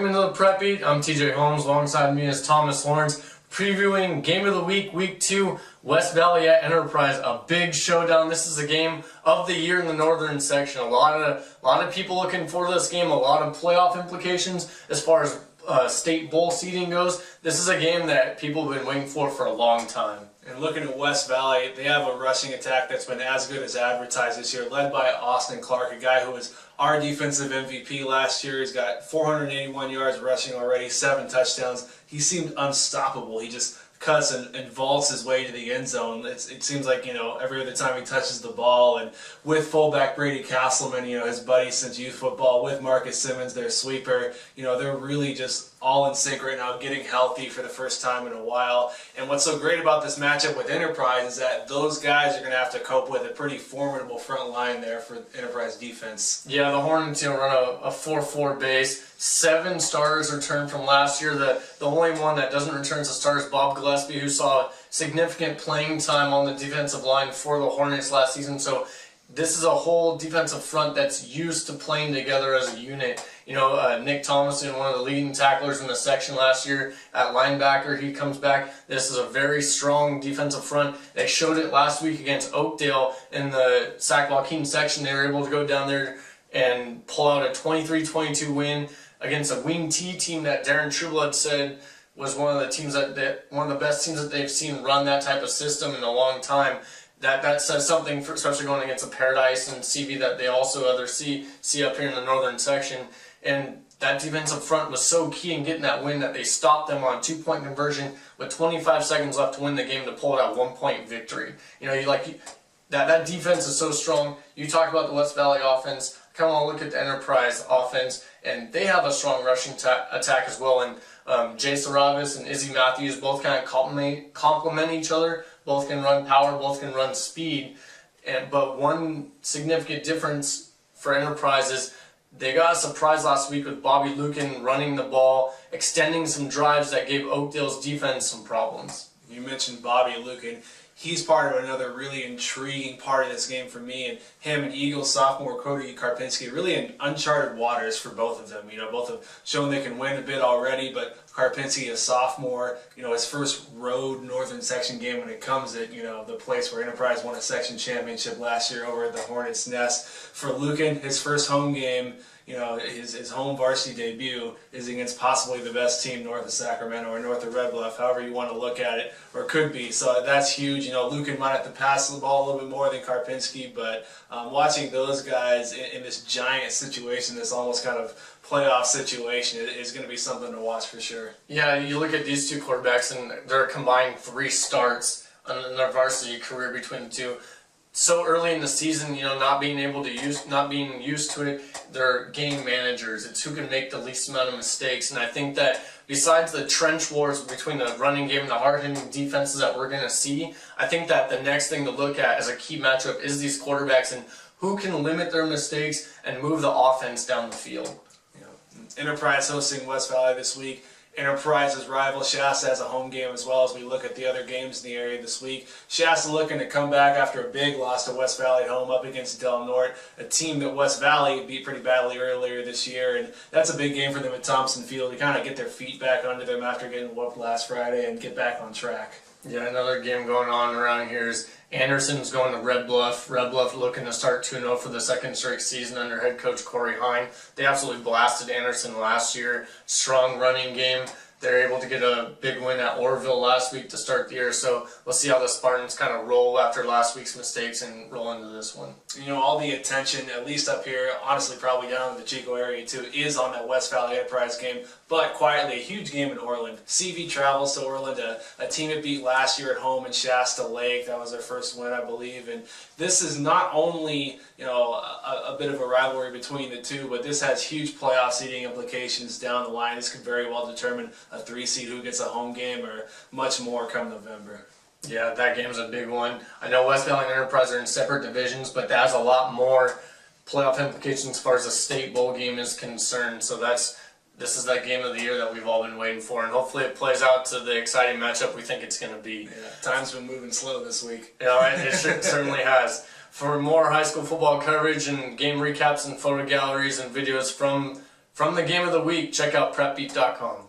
Welcome into the Prep Beat. I'm T.J. Holmes. Alongside me is Thomas Lawrence, previewing Game of the Week, Week 2, West Valley at Enterprise. A big showdown. This is the game of the year in the northern section. A lot of people looking for this game. A lot of playoff implications as far as state bowl seeding goes. This is a game that people have been waiting for a long time. And looking at West Valley, they have a rushing attack that's been as good as advertised this year, led by Austin Clark, a guy who was our defensive MVP last year. He's got 481 yards rushing already, 7 touchdowns. He seemed unstoppable. He just cuts and vaults his way to the end zone. It seems like, every other time he touches the ball. And with fullback Brady Castleman, his buddy since youth football, with Marcus Simmons, their sweeper, they're really just all in sync right now, getting healthy for the first time in a while. And what's so great about this matchup with Enterprise is that those guys are going to have to cope with a pretty formidable front line there for Enterprise defense. Yeah, the Hornets run a 4-4 base. 7 starters returned from last year. The only one that doesn't return as a starter is Bob Gillespie, who saw significant playing time on the defensive line for the Hornets last season. So this is a whole defensive front that's used to playing together as a unit. Nick Thomason, one of the leading tacklers in the section last year at linebacker, he comes back. This is a very strong defensive front. They showed it last week against Oakdale in the Sac-Joaquin section. They were able to go down there and pull out a 23-22 win against a Wing T team that Darren Trueblood said was one of the best teams that they've seen run that type of system in a long time. That says something, especially going against a Paradise and CV that they also see up here in the northern section. And that defensive front was so key in getting that win that they stopped them on a 2-point conversion with 25 seconds left to win the game to pull out a 1-point victory. That defense is so strong. You talk about the West Valley offense. I kind of want to look at the Enterprise offense, and they have a strong rushing attack as well. And Jay Saravis and Izzy Matthews both kind of complement each other. Both can run power, both can run speed. But one significant difference for Enterprise is they got a surprise last week with Bobby Lucan running the ball, extending some drives that gave Oakdale's defense some problems. You mentioned Bobby Lucan. He's part of another really intriguing part of this game for me, and him and Eagles sophomore Cody Karpinski, really in uncharted waters for both of them. Both have shown they can win a bit already, but Karpinski, a sophomore, his first road northern section game when it comes at, the place where Enterprise won a section championship last year over at the Hornets' Nest. For Lucan, his first home game, his home varsity debut is against possibly the best team north of Sacramento or north of Red Bluff, however you want to look at it, or could be. So that's huge. Lucan might have to pass the ball a little bit more than Karpinski, but watching those guys in this giant situation, this almost kind of playoff situation, is going to be something to watch for sure. Yeah, you look at these two quarterbacks, and they're combined 3 starts in their varsity career between the two. So early in the season, not being used to it, they're game managers. It's who can make the least amount of mistakes. And I think that besides the trench wars between the running game and the hard-hitting defenses that we're going to see, I think that the next thing to look at as a key matchup is these quarterbacks and who can limit their mistakes and move the offense down the field. Enterprise hosting West Valley this week. Enterprise's rival Shasta has a home game as well as we look at the other games in the area this week. Shasta looking to come back after a big loss to West Valley at home up against Del Norte, a team that West Valley beat pretty badly earlier this year, and that's a big game for them at Thompson Field to kind of get their feet back under them after getting whooped last Friday and get back on track. Yeah, another game going on around here is Anderson's going to Red Bluff. Red Bluff looking to start 2-0 for the second straight season under head coach Corey Hine. They absolutely blasted Anderson last year. Strong running game. They're able to get a big win at Orville last week to start the year, so we'll see how the Spartans kind of roll after last week's mistakes and roll into this one. All the attention, at least up here, honestly probably down in the Chico area too, is on that West Valley Enterprise game, but quietly a huge game in Orland. CV travels to Orland, a team it beat last year at home in Shasta Lake. That was their first win, I believe, and this is not only a bit of a rivalry between the two, but this has huge playoff seeding implications down the line. This could very well determine a 3 seed who gets a home game or much more come November. Yeah, that game's a big one. I know West Valley and Enterprise are in separate divisions, but that has a lot more playoff implications as far as a state bowl game is concerned. So this is that game of the year that we've all been waiting for, and hopefully it plays out to the exciting matchup we think it's going to be. Yeah, time's been moving slow this week. Yeah, it certainly has. For more high school football coverage and game recaps and photo galleries and videos from From the game of the week, check out prepbeat.com.